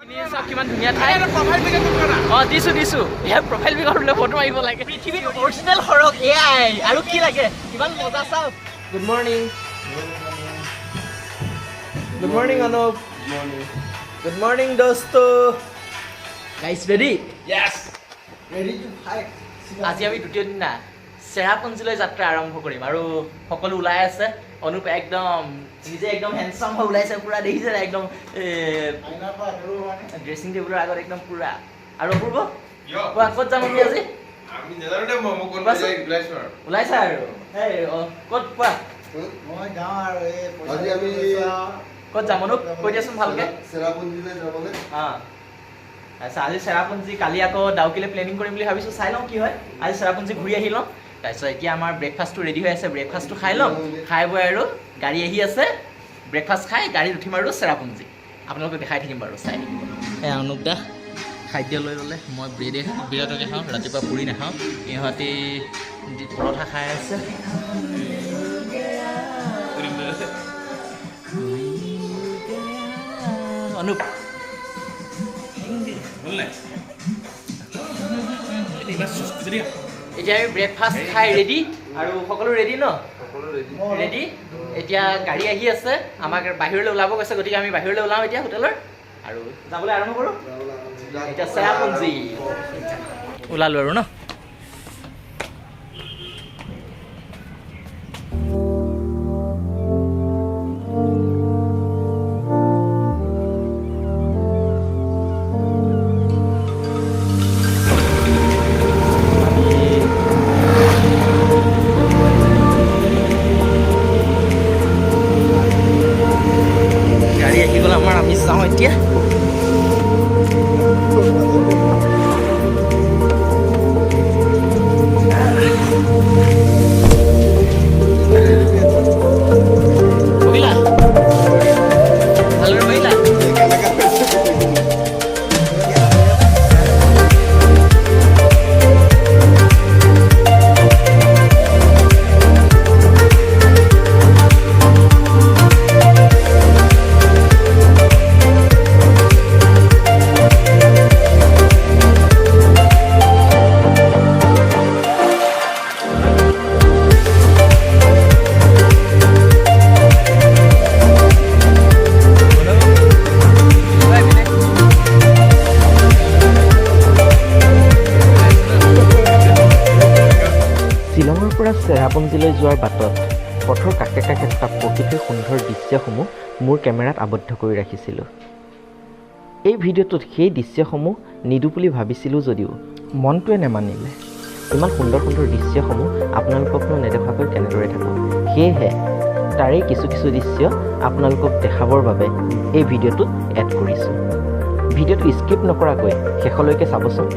কিমান ধুনীয়া ঠাই প্ৰফাইল পিক কৰা দিছো ইয়া প্ৰফাইল পিক কৰিলে ফটো মাৰিব লাগে পৃথিৱীৰ অৰিজিনেল হৰক এআই আৰু কি লাগে কিমান মজা চাও good morning Anup good morning দোস্তো guys ready Yes. Ready to fight আজি আমি দ্বিতীয় দিনা চেৰাপুঞ্জীলৈ যাত্ৰা আৰম্ভ কৰিম আৰু সকলো ওলাই আছে অনুপ একদম নিজে একদম হ্যান্ডসাম হৈ ওলাইছে পুৰা দেখিছে একদম ড্ৰেছিং টেবুলৰ আগত একদম পুৰা আৰু অপূৰ্ব কোৱা ক'ত যাম আমি আজি আমি নেজানো দে মই কোন যাই ওলাইছা আৰু ক'ত কোৱা মই যাওঁ আৰু আজি আমি ক'ত যাম অনুপ কৈ দিয়াচোন ভালকে চেৰাপুঞ্জীলৈ যাবলৈ আচ্ছা আজি চেৰাপুঞ্জী কালি আকৌ ডাউকিলে প্লেনিং কৰিম বুলি ভাবিছোঁ চাই লওঁ কি হয় আজি চেৰাপুঞ্জী ঘূৰি আহি লওঁ তাৰপিছত এতিয়া আমাৰ ব্ৰেকফাষ্টটো ৰেডি হৈ আছে ব্ৰেকফাষ্টটো খাই ল'ম খাই বৈ আৰু গাড়ী আহি আছে ব্ৰেকফাষ্ট খাই গাড়ীত উঠিম আৰু চেৰাপুঞ্জী আপোনালোকক দেখাই থাকিম বাৰু চাই থাকিব এয়া অনুপ দা খাদ্য লৈ ল'লে মই বিৰাটকে খাওঁ ৰাতিপুৱা পুৰি নাখাওঁ ইহঁতি পৰঠা খাই আছে অনুপ এতিয়া আমি ব্ৰেকফাষ্ট খাই ৰেডি আৰু সকলো ৰেডি ন ৰেডি এতিয়া গাড়ী আহি আছে আমাক বাহিৰলৈ ওলাব কৈছে গতিকে আমি বাহিৰলৈ ওলাম এতিয়া হোটেলৰ আৰু যাবলৈ আৰম্ভ কৰোঁ এতিয়া চেৰাপুঞ্জী ওলালোঁ আৰু ন এতিয়া চেৰাপুঞ্জীলৈ যোৱাৰ বাটত পথৰ কাষে কাষে থকা প্ৰকৃতিৰ সুন্দৰ দৃশ্যসমূহ মোৰ কেমেৰাত আবদ্ধ কৰি ৰাখিছিলোঁ এই ভিডিঅ'টোত সেই দৃশ্যসমূহ নিদো বুলি ভাবিছিলোঁ যদিও মনটোৱে নেমানিলে ইমান সুন্দৰ সুন্দৰ দৃশ্যসমূহ আপোনালোককনো নেদেখাকৈ কেনেদৰে থাকোঁ সেয়েহে তাৰেই কিছু কিছু দৃশ্য আপোনালোকক দেখাবৰ বাবে এই ভিডিঅ'টোত এড কৰিছোঁ ভিডিঅ'টো স্কিপ নকৰাকৈ শেষলৈকে চাবচোন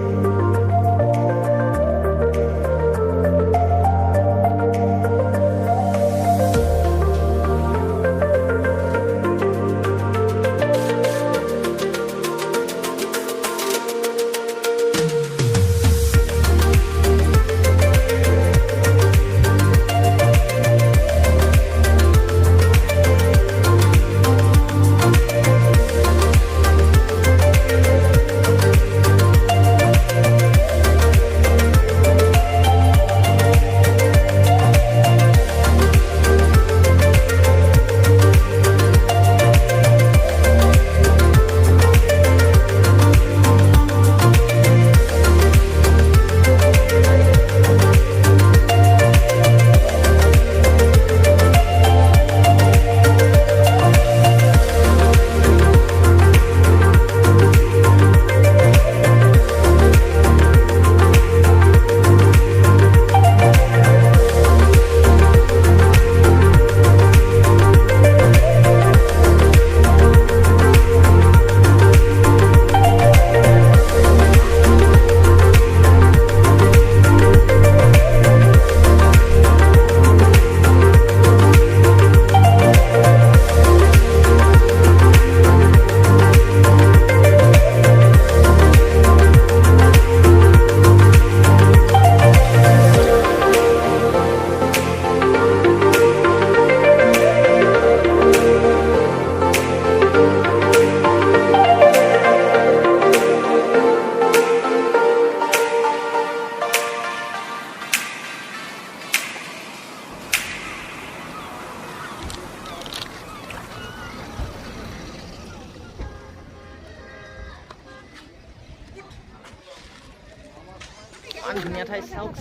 কিমান ধুনীয়া ঠাই চাওক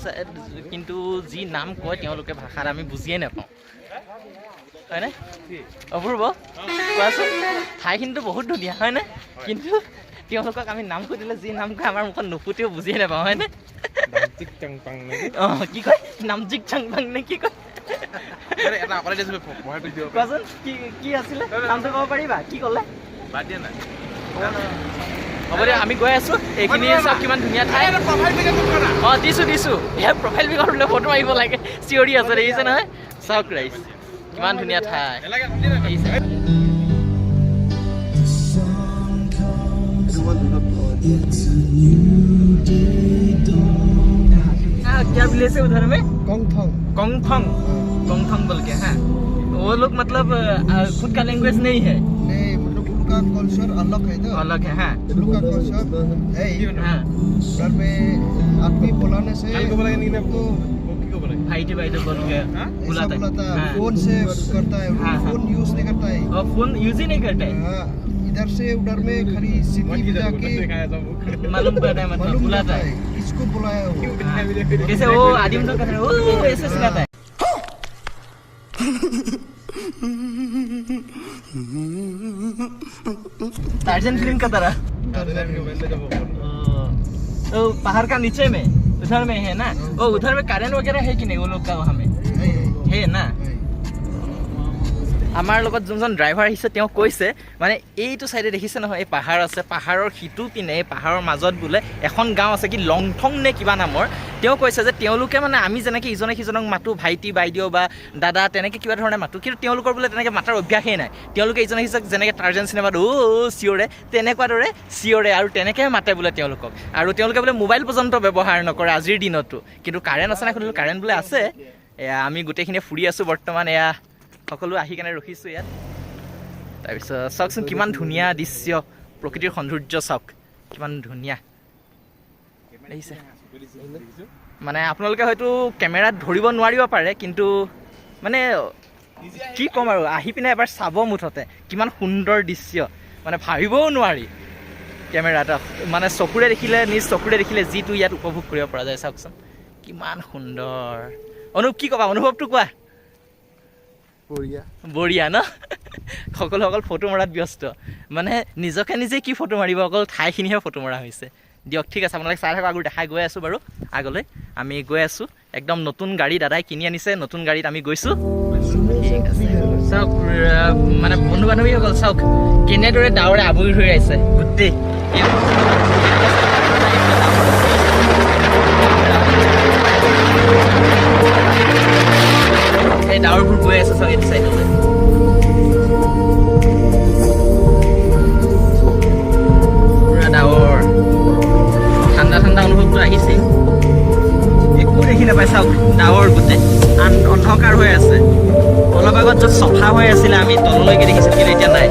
কিন্তু যি নাম কয় তেওঁলোকে ভাষাত আমি বুজিয়ে নাপাওঁ হয়নে অপূৰ্ব কোৱাচোন ঠাইখিনিতো বহুত ধুনীয়া হয়নে কিন্তু তেওঁলোকক আমি নাম সুধিলে যি নাম কয় আমাৰ মুখত নুফুটেও বুজিয়ে নাপাওঁ হয়নে অঁ কি কয় নামজিক চাংপাং নে কি কয় কোৱাচোন কি আছিলে নামটো ক'ব পাৰিবা কি ক'লে হ'ব দিয়ক আমি গৈ আছোঁ এইখিনি চাওক কিমান ধুনীয়া ঠাই অঁ দিছোঁ ইয়াৰ প্ৰফাইল পিকত বোলে ফটো মাৰিব লাগে চিঞৰি আছে দেখিছে নহয় চাওক ৰাইজ কিমান ধুনীয়া ঠাই क्या विलेज है उधर में कोंगथोंग बोल के हाँ वो लोग मतलब खुद का लैंग्वेज नहीं है नहीं मतलब उनका कल्चर अलग है तो अलग है हाँ उनका कल्चर है हाँ घर में आदमी बुलाने से तो भाई बोल के बुलाता है फोन से करता है हाँ, फोन यूज नहीं करता है और फोन यूज ही नहीं करते हाँ, इधर से उधर में खाली सिटी में जाके मालूम करता है मतलब बुलाता है इसको बुलाया हो जैसे वो आदिम लोग कहते हैं वो ऐसे सिखाता है टार्जन फिल्म का तरह तो पहाड़ का नीचे में उधर में है ना वो उधर में कारेंट वगैरह है कि नहीं वो लोग का वहाँ में है ना আমাৰ লগত যোনজন ড্ৰাইভাৰ আহিছে তেওঁ কৈছে মানে এইটো চাইডে দেখিছে নহয় এই পাহাৰ আছে পাহাৰৰ সিটো পিনে এই পাহাৰৰ মাজত বোলে এখন গাঁও আছে কি লংথং নে কিবা নামৰ তেওঁ কৈছে যে তেওঁলোকে মানে আমি যেনেকৈ ইজনে সিজনক মাতো ভাইটি বাইদেউ বা দাদা তেনেকৈ কিবা ধৰণে মাতো কিন্তু তেওঁলোকৰ বোলে তেনেকৈ মাতাৰ অভ্যাসেই নাই তেওঁলোকে ইজনে সিজনক যেনেকৈ টাৰ্জান চিনেমাত চিঞৰে তেনেকুৱা দৰে চিঞৰে আৰু তেনেকৈ মাতে বোলে তেওঁলোকক আৰু তেওঁলোকে বোলে মোবাইল পৰ্যন্ত ব্যৱহাৰ নকৰে আজিৰ দিনতো কিন্তু কাৰেণ্ট আছে নাই সুধিলোঁ কাৰেণ্ট বোলে আছে এয়া আমি গোটেইখিনি ফুৰি আছোঁ বৰ্তমান এয়া সকলো আহি কেনে ৰখিছোঁ ইয়াত তাৰপিছত চাওকচোন কিমান ধুনীয়া দৃশ্য প্ৰকৃতিৰ সৌন্দৰ্য চাওক কিমান ধুনীয়া দেখিছে মানে আপোনালোকে হয়তো কেমেৰাত ধৰিব নোৱাৰিব পাৰে কিন্তু মানে কি ক'ম আৰু আহি পিনে এবাৰ চাব মুঠতে কিমান সুন্দৰ দৃশ্য মানে ভাবিবও নোৱাৰি কেমেৰাত মানে চকুৰে দেখিলে নিজ চকুৰে দেখিলে যিটো ইয়াত উপভোগ কৰিব পৰা যায় চাওকচোন কিমান সুন্দৰ অনুপ কি ক'বা অনুভৱটো কোৱা বঢ়িয়া ন সকলো ফটো মৰাত ব্যস্ত মানে নিজকে নিজে কি ফটো মাৰিব অকল ঠাইখিনিহে ফটো মৰা হৈছে দিয়ক ঠিক আছে আপোনালোকে চাই থাকক আগৰ দেখাই গৈ আছোঁ বাৰু আগলৈ আমি গৈ আছোঁ একদম নতুন গাড়ী দাদাই কিনি আনিছে নতুন গাড়ীত আমি গৈছোঁ ঠিক আছে চাওক মানে বন্ধু বান্ধৱীসকল চাওক কেনেদৰে ডাৱৰে আৱৰি ধৰি আহিছে গোটেই এই ডাৱৰবোৰ গৈ আছে চাওক এইটো চাইডলৈ পুৰা ডাৱৰ ঠাণ্ডা অনুভৱটো আহিছে একো দেখি নাপায় চাওক ডাৱৰ গোটেই অন্ধকাৰ হৈ আছে অলপ আগত য'ত চফা হৈ আছিলে আমি তললৈকে দেখিছিলোঁ কিন্তু এতিয়া নাই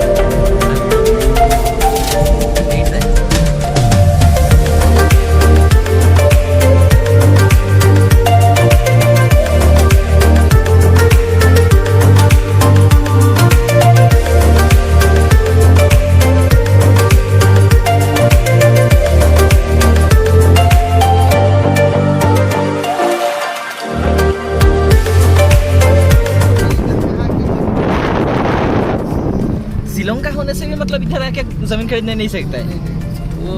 श्रीलंका होने से भी मतलब इधर आके जमीन खरीदने नहीं सकता है ओ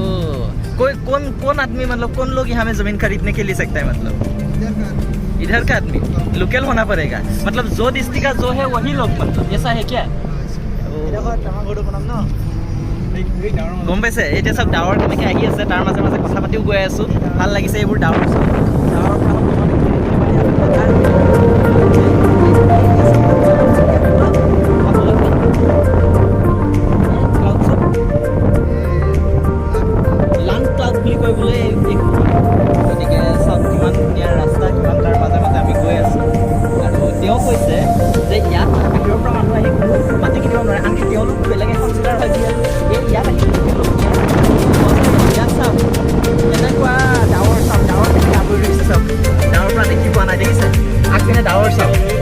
कोई कौन आदमी मतलब कौन लोग यहाँ में जमीन खरीदने के लिए सकता है मतलब इधर का आदमी लोकल होना पड़ेगा मतलब जो डिस्ट्रिक्ट का जो है वही लोग मतलब ऐसा है क्या গম পাইছে এতিয়া চব ডাৱৰ কেনেকৈ আহি আছে তাৰ মাজে মাজে কথা পাতিও গৈ আছোঁ ভাল লাগিছে এইবোৰ ডাৱৰ গতিকে চব কিমান ধুনীয়া ৰাস্তা কিমান তাৰ মাজে মাজে আমি গৈ আছোঁ আৰু তেওঁ কৈছে যে ইয়াত বাহিৰৰ পৰা মানুহ আহি কোনো মাটি কিনিব নোৱাৰে আনকি তেওঁলোক বেলেগ এখন জিলাৰ হয় ইয়াত আহি ইয়াত চাওক এনেকুৱা ডাৱৰ চাওক ডাৱৰ কেনেকৈ আৱৰি ধৰিছে চাওক ডাৱৰ পৰা দেখি পোৱা নাই দেখিছে আগপিনে ডাৱৰ চাওক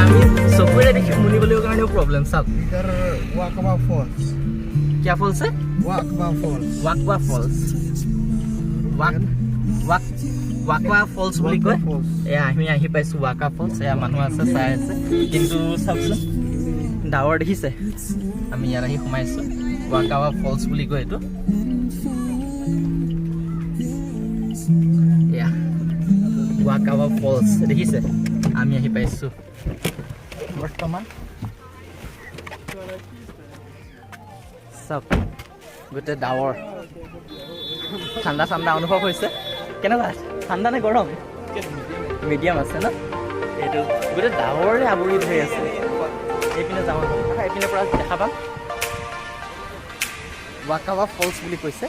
আমি চকুৰে দেখি শুনিবলৈও কাৰণেও প্ৰব্লেম চাওক इधर वाकबा फॉल्स क्या फॉल्स है वाकबा फॉल्स वाकवा फॉल्स वाकवा फॉल्स বুলি কয় এয়া আমি আহি পাইছো वाका फॉल्स এয়া মানুহ আছে চাই আছে কিন্তু চাওকচোন ডাৱৰ দেখিছে আমি ইয়াত আহি সোমাইছো वाकवा फॉल्स বুলি কয় এইটো এয়া वाकवा फॉल्स দেখিছে আমি আহি পাইছো বৰ্তমান সব গোটে ডাৱৰ ঠাণ্ডা ঠাণ্ডা অনুভৱ হৈছে কেনেকুৱা ঠাণ্ডা নে গৰম মিডিয়াম আছে ন এইটো গোটে ডাৱৰে আৱৰি ধৰি আছে এইপিনে যাওঁ এইপিনে পৰা দেখা পাম वाकवा फॉल्स বুলি কৈছে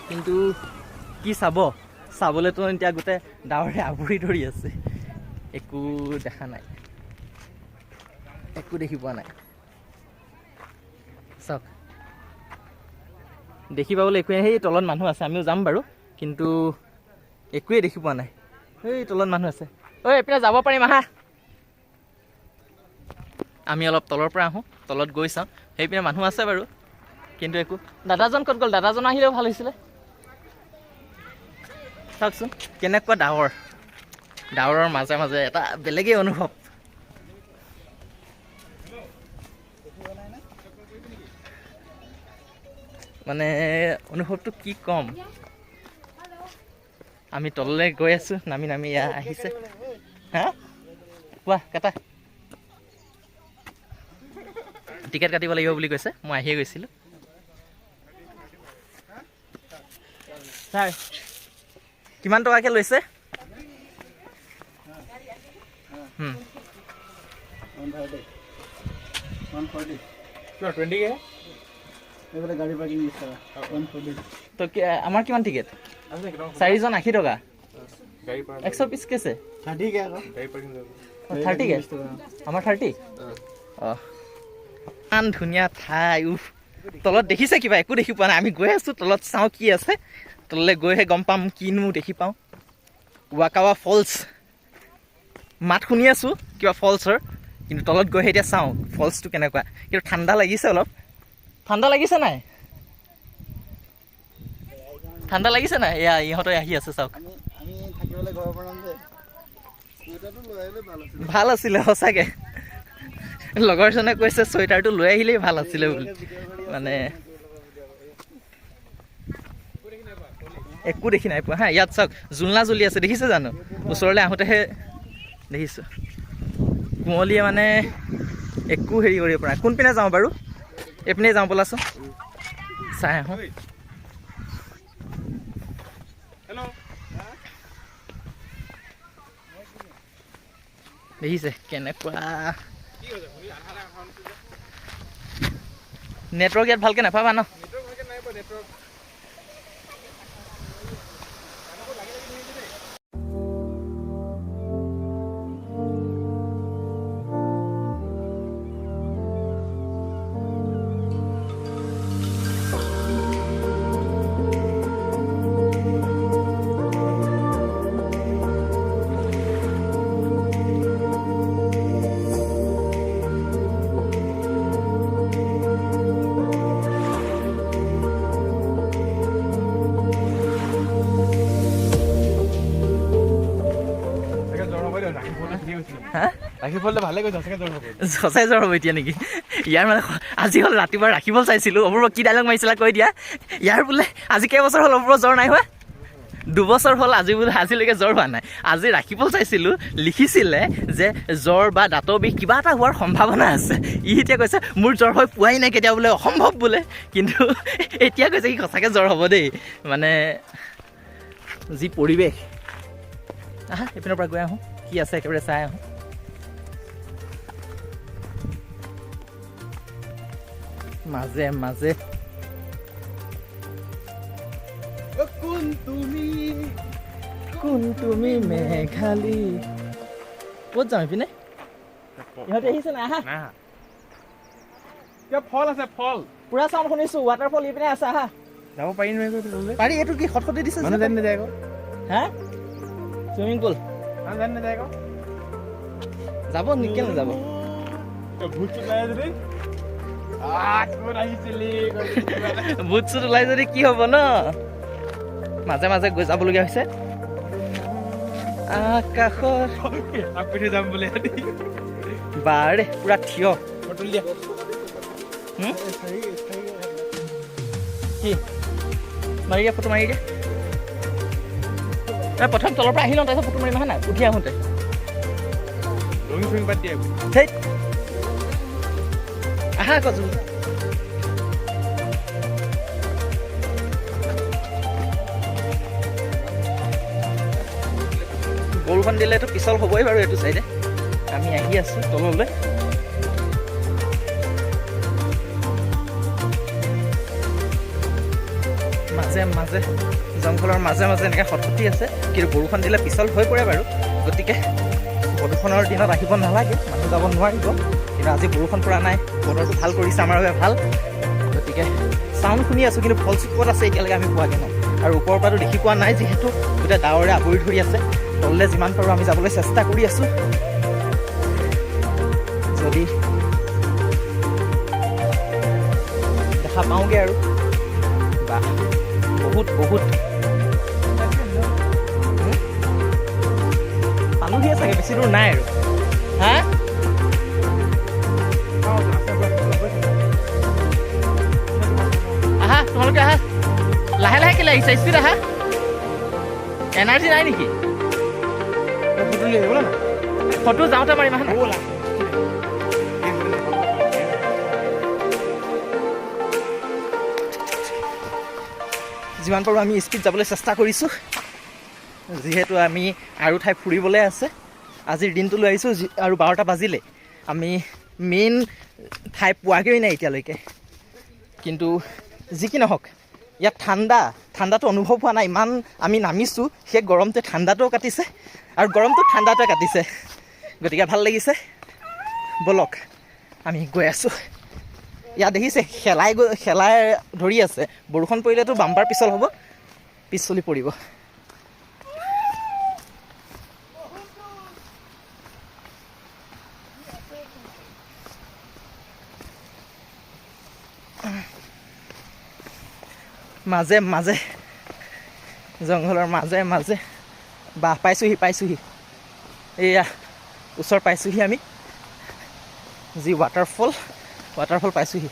কিন্তু কি চাবলৈতো এতিয়া গোটে ডাৱৰে আৱৰি ধৰি আছে একো দেখা নাই একো দেখি পোৱা নাই চাওক দেখি পাবলৈ একোৱে সেই তলত মানুহ আছে আমিও যাম বাৰু কিন্তু একোৱেই দেখি পোৱা নাই এই তলত মানুহ আছে ঐ এইপিনে যাব পাৰিম আহা আমি অলপ তলৰ পৰা আহোঁ তলত গৈ চাওঁ সেইপিনে মানুহ আছে বাৰু কিন্তু একো দাদাজন ক'ত গ'ল দাদাজন আহিলেও ভাল হৈছিলে চাওকচোন কেনেকুৱা ডাৱৰৰ মাজে মাজে এটা বেলেগেই অনুভৱ মানে অনুভৱটো কি কম আমি তললৈ গৈ আছো নামি নামি এয়া আহিছে হা কোৱা কাটা টিকেট কাটিব লাগিব বুলি কৈছে মই আহিয়ে গৈছিলোঁ ছাৰ কিমান টকাকৈ লৈছে 140 এইফালে গাড়ী পাৰ্কিং দিছে 140 তো আমাৰ কিমান টিকেট 4জন 80 টকা 120 কেছে 30 কে আকৌ 30 কে আমাৰ 30 ইমান ধুনীয়া ঠাই তলত দেখিছে কিবা একো দেখি পোৱা নাই আমি গৈ আছোঁ তলত চাওঁ কি আছে তললৈ গৈহে গম পাম কিনো দেখি পাওঁ वाकवा फॉल्स মাত শুনি আছোঁ কিবা ফলছৰ কিন্তু তলত গৈহে এতিয়া চাওঁ ফলছটো কেনেকুৱা কিন্তু ঠাণ্ডা লাগিছে অলপ ঠাণ্ডা লাগিছে নাই এয়া ইহঁতে আহি আছে চাওক আমি থাকিবলৈ ঘৰৰ পৰা যে চুৱেটাৰটো লৈ আহিলে ভাল আছিলে সঁচাকৈ লগৰজনে কৈছে চুৱেটাৰটো লৈ আহিলেই ভাল আছিলে বুলি মানে একো দেখি নাই পোৱা হা ইয়াত চাওক জোলনা জ্বলি আছে দেখিছে জানো ওচৰলৈ আহোঁতেহে দেখিছোঁ কুঁৱলীয়ে মানে একো হেৰি কৰিব পৰা কোনপিনে যাওঁ বাৰু এইপিনে যাওঁ ব'লাচোন চাই আহোঁ দেখিছে কেনেকুৱা নেটৱৰ্ক ইয়াত ভালকৈ নাপাবা ন সঁচাই জ্বৰ হ'ব এতিয়া নেকি ইয়াৰ মানে আজি হ'ল ৰাতিপুৱা ৰাখিবল চাইছিলোঁ অপূৰ্ব কি ডাইলগ মাৰিছিলা কৈ দিয়া ইয়াৰ বোলে আজি কেইবছৰ হ'ল অপূৰ্ব জ্বৰ নাই হোৱা 2 বছৰ হ'ল আজি বোলে আজিলৈকে জ্বৰ হোৱা নাই আজি ৰাখিবল চাইছিলোঁ লিখিছিলে যে জ্বৰ বা দাঁতৰ বিষ কিবা এটা হোৱাৰ সম্ভাৱনা আছে ই এতিয়া কৈছে মোৰ জ্বৰ হৈ পোৱাই নাই কেতিয়া বোলে অসম্ভৱ বোলে কিন্তু এতিয়া কৈছে কি সঁচাকৈ জ্বৰ হ'ব দেই মানে যি পৰিৱেশ আহা এইপিনৰ পৰা গৈ আহোঁ কি আছে একেবাৰে চাই আহোঁ মাজে মাজে কোন তুমি মেঘালী ক'ত যাওঁ এইপিনে ইহঁতে আহিছে নাই আহা ফল আছে ফল পুৰা চাউণ্ড শুনিছোঁ ৱাটাৰফল ইপিনে আছে আহা যাব পাৰি নহয় পাৰি এইটো কি খটখটি দিছে মানুহ জানি নাযায় আকৌ হা চুইমিং পুল যাব নিকেল নাযাব বুট চুট ওলাই যদি কি হ'ব ন মাজে মাজে গৈ যাবলগীয়া হৈছে আকাশৰ যাম বুলি বাৰে পুৰা থিয় কি মাৰি দিয়া ফটো মাৰি দিয়া প্ৰথম তলৰ পৰা আহি লওঁ তাৰপিছত ফটো মাৰিম হা নাই উঠি আহোঁতে আহা আকৌ বৰষুণ দিলেতো পিছল হ'বই বাৰু এইটো চাইডে আমি আহি আছো তললৈ মাজে মাজে জংঘলৰ মাজে মাজে এনেকৈ খটখটি আছে কিন্তু বৰষুণ দিলে পিছল হৈ পৰে বাৰু গতিকে বৰষুণৰ দিনত আহিব নালাগে মানুহ যাব নোৱাৰিব কিন্তু আজি বৰষুণ পৰা নাই বতৰটো ভাল কৰিছে আমাৰ বাবে ভাল গতিকে চাউণ্ড শুনি আছোঁ কিন্তু ফলছ ক'ত আছে এতিয়ালৈকে আমি পোৱাগৈ নাই আৰু ওপৰৰ পৰাতো দেখি পোৱা নাই যিহেতু গোটেই ডাৱৰে আৱৰি ধৰি আছে তললৈ যিমান পাৰোঁ আমি যাবলৈ চেষ্টা কৰি আছোঁ যদি দেখা পাওঁগৈ আৰু বা বহুত বহুত পালোহিয়ে চাগে বেছি দূৰ নাই আৰু হা আহা তোমালোকে আহা লাহে লাহে কেলৈ আহিছা স্পীড আহা এনাৰ্জি নাই নেকি ফটো যাওঁতে মাৰিম আহা যিমান পাৰোঁ আমি স্পীড যাবলৈ চেষ্টা কৰিছোঁ যিহেতু আমি আৰু ঠাই ফুৰিবলৈ আছে আজিৰ দিনটো লৈ আহিছোঁ আৰু 12টা বাজিলে আমি মেইন ঠাই পোৱাগৈ নাই এতিয়ালৈকে কিন্তু যি কি নহওক ইয়াত ঠাণ্ডাটো অনুভৱ হোৱা নাই ইমান আমি নামিছোঁ সেই গৰমটোৱে ঠাণ্ডাটোও কাটিছে আৰু গৰমটো ঠাণ্ডাটোৱে কাটিছে গতিকে ভাল লাগিছে ব'লক আমি গৈ আছোঁ ইয়াত দেখিছে খেলাই ধৰি আছে বৰষুণ পৰিলেতো বাম্পাৰ পিছল হ'ব পিছলি পৰিব মাজে মাজে জংঘলৰ মাজে মাজে বাহ পাইছোহি এয়া ওচৰ পাইছোহি আমি যি ৱাটাৰফল পাইছোহি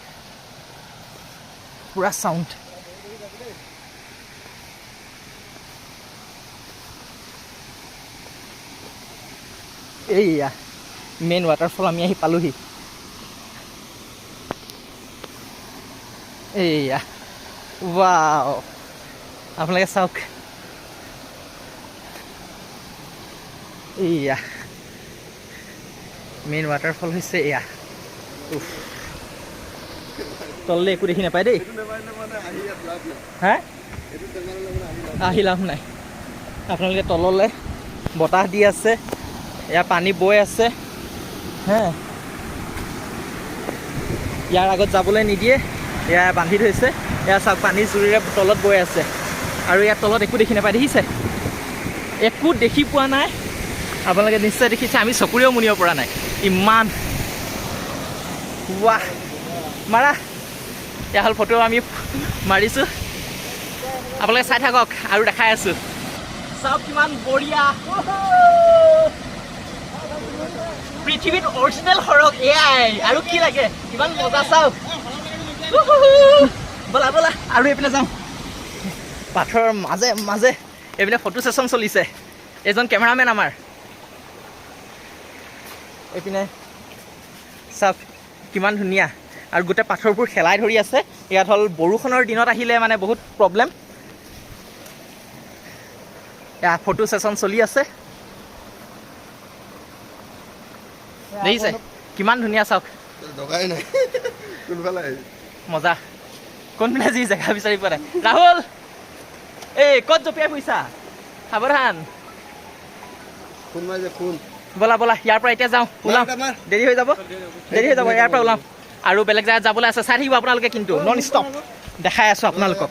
পুৰা চাউণ্ড এইয়া মেইন ৱাটাৰফল আমি আহি পালোহি এইয়া ৱাও আপোনালোকে চাওক এইয়া মেইন ৱাটাৰফল হৈছে এয়া তললৈ একো দেখি নাপায় দেই হা আহি লাভ নাই আপোনালোকে তললৈ বতাহ দি আছে এয়া পানী বৈ আছে হে ইয়াৰ আগত যাবলৈ নিদিয়ে এয়া বান্ধি থৈছে এয়া চাওক পানীৰ জুৰিৰে তলত বৈ আছে আৰু ইয়াৰ তলত একো দেখি নাপায় দেখিছে একো দেখি পোৱা নাই আপোনালোকে নিশ্চয় দেখিছে আমি চকুৰেও মুনিব পৰা নাই ইমান ৱাহ মাৰা এয়া হ'ল ফটো আমি মাৰিছোঁ আপোনালোকে চাই থাকক আৰু দেখাই আছোঁ চাওক কিমান বঢ়িয়া পৃথিৱীত অৰিজিনেল সৰগ এয়াই আৰু কি লাগে কিমান মজা চাওক ব'লা ব'লা আৰু এইপিনে যাওঁ পাথৰৰ মাজে মাজে এইপিনে ফটো ছেশ্যন চলিছে এজন কেমেৰামেন আমাৰ এইপিনে চাওক কিমান ধুনীয়া আৰু গোটেই পাথৰবোৰ খেলাই ধৰি আছে ইয়াত হ'ল বৰষুণৰ দিনত আহিলে মানে বহুত প্ৰব্লেম এয়া ফটো ছেশ্যন চলি আছে দেখিছে কিমান ধুনীয়া চাওক মজা কোনপিনে যি জেগা বিচাৰি পোৱা নাই ৰাহুল এই ক'ত জপিয়াই ফুৰিছা সাৱধান ব'লা ব'লা ইয়াৰ পৰা এতিয়া যাওঁ ওলাওঁ দেৰি হৈ যাব ইয়াৰ পৰা ওলাওঁ আৰু বেলেগ জেগাত যাবলৈ আছে চাই থাকিব আপোনালোকে কিন্তু নন ষ্টপ দেখাই আছোঁ আপোনালোকক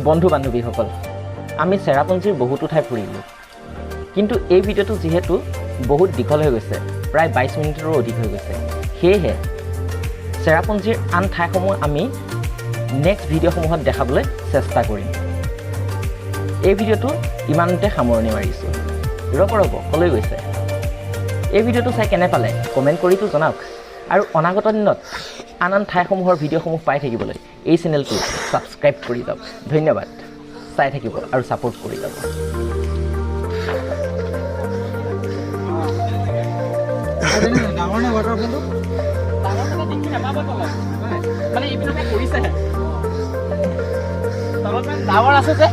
বন্ধু বান্ধৱীসকল, আমি চেৰাপুঞ্জীৰ বহুতো ঠাই ফুৰিলোঁ, কিন্তু এই ভিডিঅ'টো যিহেতু বহুত দীঘল হৈ গৈছে, প্ৰায় 22 মিনিটৰো অধিক হৈ গৈছে, সেয়েহে চেৰাপুঞ্জীৰ আন ঠাইসমূহ আমি নেক্সট ভিডিঅ'সমূহত দেখাবলৈ চেষ্টা কৰিম। এই ভিডিঅ'টো ইমানতে সামৰণি মাৰিছোঁ। ৰ'ব ক'লৈ গৈছে? এই ভিডিঅ'টো চাই কেনে পালে কমেণ্ট কৰিতো জনাওক, আৰু অনাগত দিনত আন ঠাইসমূহৰ ভিডিঅ'সমূহ পাই থাকিবলৈ এই চেনেলটো ছাবস্ক্ৰাইব কৰি যাওক। ধন্যবাদ, চাই থাকিব আৰু ছাপোৰ্ট কৰি যাব। ডাঙৰ নে ৱাটাৰফলটো? মানে এইপিনে কৰিছেহে, তলত মানে ডাঙৰ আছে যে